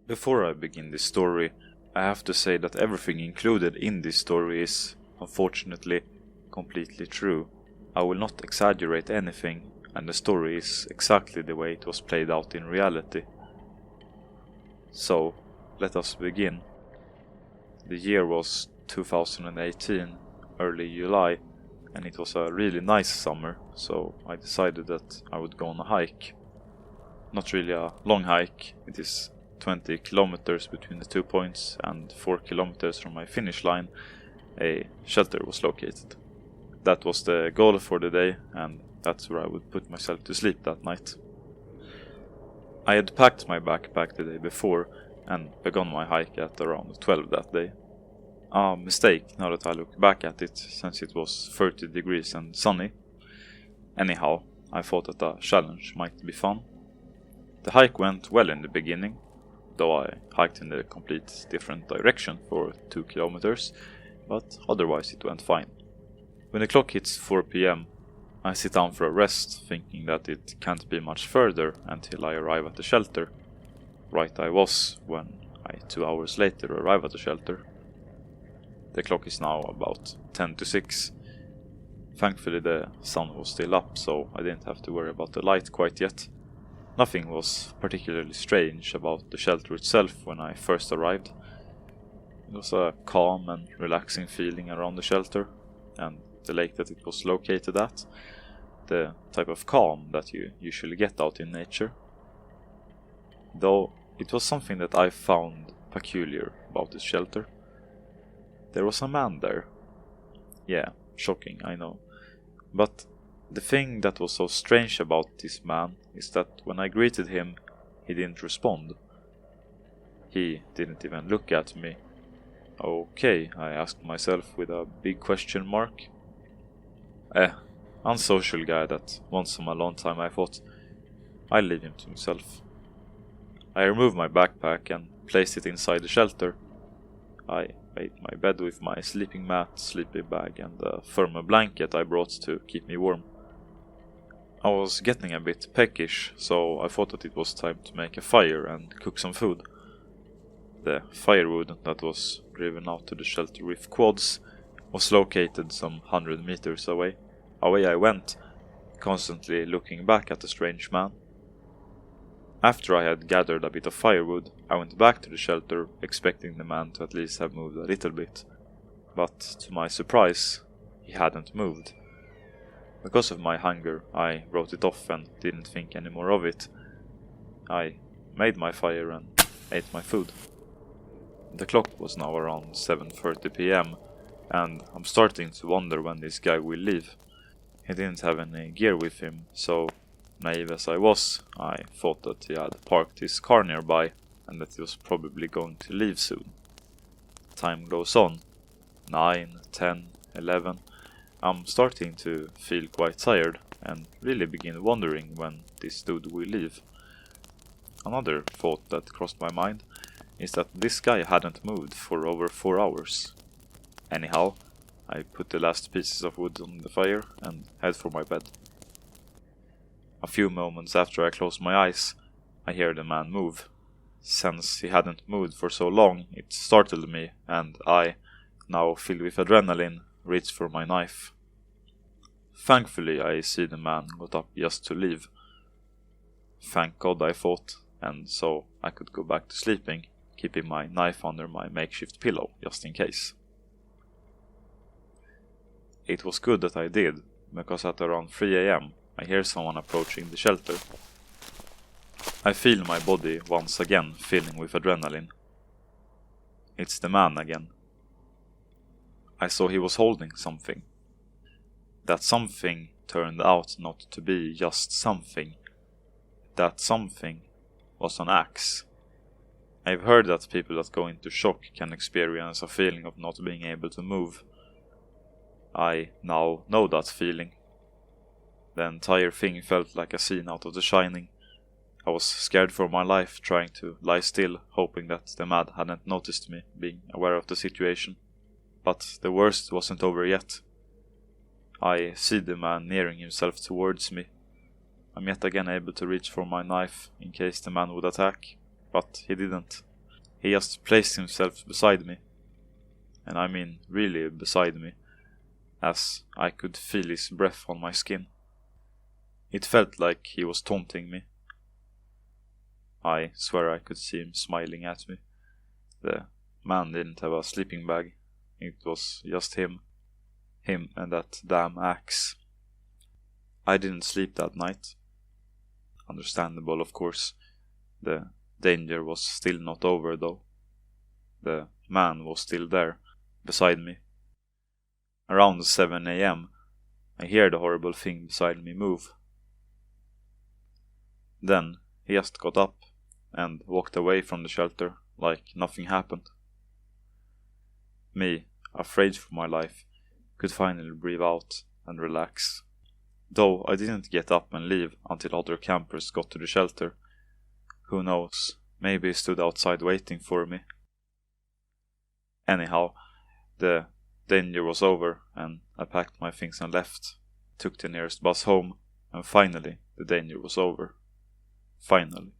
Before I begin this story, I have to say that everything included in this story is, unfortunately, completely true. I will not exaggerate anything, and the story is exactly the way it was played out in reality. So, let us begin. The year was 2018, early July, and it was a really nice summer, so I decided that I would go on a hike. Not really a long hike, it is 20 kilometers between the 2 points, and 4 kilometers from my finish line a shelter was located. That was the goal for the day, and that's where I would put myself to sleep that night. I had packed my backpack the day before and begun my hike at around 12 that day. A mistake now that I look back at it, since it was 30 degrees and sunny. Anyhow, I thought that the challenge might be fun. The hike went well in the beginning, though I hiked in a complete different direction for 2 kilometers, but otherwise it went fine. When the clock hits 4 PM, I sit down for a rest, thinking that it can't be much further until I arrive at the shelter. Right I was when I 2 hours later arrive at the shelter. The clock is now about 10 to 6. Thankfully the sun was still up, so I didn't have to worry about the light quite yet. Nothing was particularly strange about the shelter itself when I first arrived. It was a calm and relaxing feeling around the shelter, and the lake that it was located at, the type of calm that you usually get out in nature. Though it was something that I found peculiar about this shelter. There was a man there. Yeah, shocking, I know. But the thing that was so strange about this man is that when I greeted him, he didn't respond. He didn't even look at me. Okay, I asked myself with a big question mark. Unsocial guy that once in a long time, I thought. I'll leave him to himself. I removed my backpack and placed it inside the shelter. I made my bed with my sleeping mat, sleeping bag and a thermal blanket I brought to keep me warm. I was getting a bit peckish, so I thought that it was time to make a fire and cook some food. The firewood that was driven out to the shelter with quads was located some 100 meters away. Away I went, constantly looking back at the strange man. After I had gathered a bit of firewood, I went back to the shelter, expecting the man to at least have moved a little bit. But to my surprise, he hadn't moved. Because of my hunger, I wrote it off and didn't think any more of it. I made my fire and ate my food. The clock was now around 7:30 PM, and I'm starting to wonder when this guy will leave. He didn't have any gear with him, so naive as I was, I thought that he had parked his car nearby and that he was probably going to leave soon. Time goes on. 9, 10, 11. I'm starting to feel quite tired and really begin wondering when this dude will leave. Another thought that crossed my mind is that this guy hadn't moved for over 4 hours. Anyhow, I put the last pieces of wood on the fire and head for my bed. A few moments after I close my eyes, I hear the man move. Since he hadn't moved for so long, it startled me, and I, now filled with adrenaline, reached for my knife. Thankfully, I see the man got up just to leave. Thank God, I thought, and so I could go back to sleeping, keeping my knife under my makeshift pillow, just in case. It was good that I did, because at around 3 AM, I hear someone approaching the shelter. I feel my body once again filling with adrenaline. It's the man again. I saw he was holding something. That something turned out not to be just something. That something was an axe. I've heard that people that go into shock can experience a feeling of not being able to move. I now know that feeling. The entire thing felt like a scene out of The Shining. I was scared for my life, trying to lie still, hoping that the man hadn't noticed me, being aware of the situation. But the worst wasn't over yet. I see the man nearing himself towards me. I'm yet again able to reach for my knife, in case the man would attack, but he didn't. He just placed himself beside me, and I mean really beside me, as I could feel his breath on my skin. It felt like he was taunting me. I swear I could see him smiling at me. The man didn't have a sleeping bag. It was just him. Him and that damn axe. I didn't sleep that night. Understandable, of course. The danger was still not over, though. The man was still there, beside me. Around 7 a.m, I hear the horrible thing beside me move. Then he just got up and walked away from the shelter like nothing happened. Me, afraid for my life, could finally breathe out and relax. Though I didn't get up and leave until other campers got to the shelter. Who knows, maybe he stood outside waiting for me. Anyhow, the danger was over and I packed my things and left, took the nearest bus home, and finally the danger was over. Finally.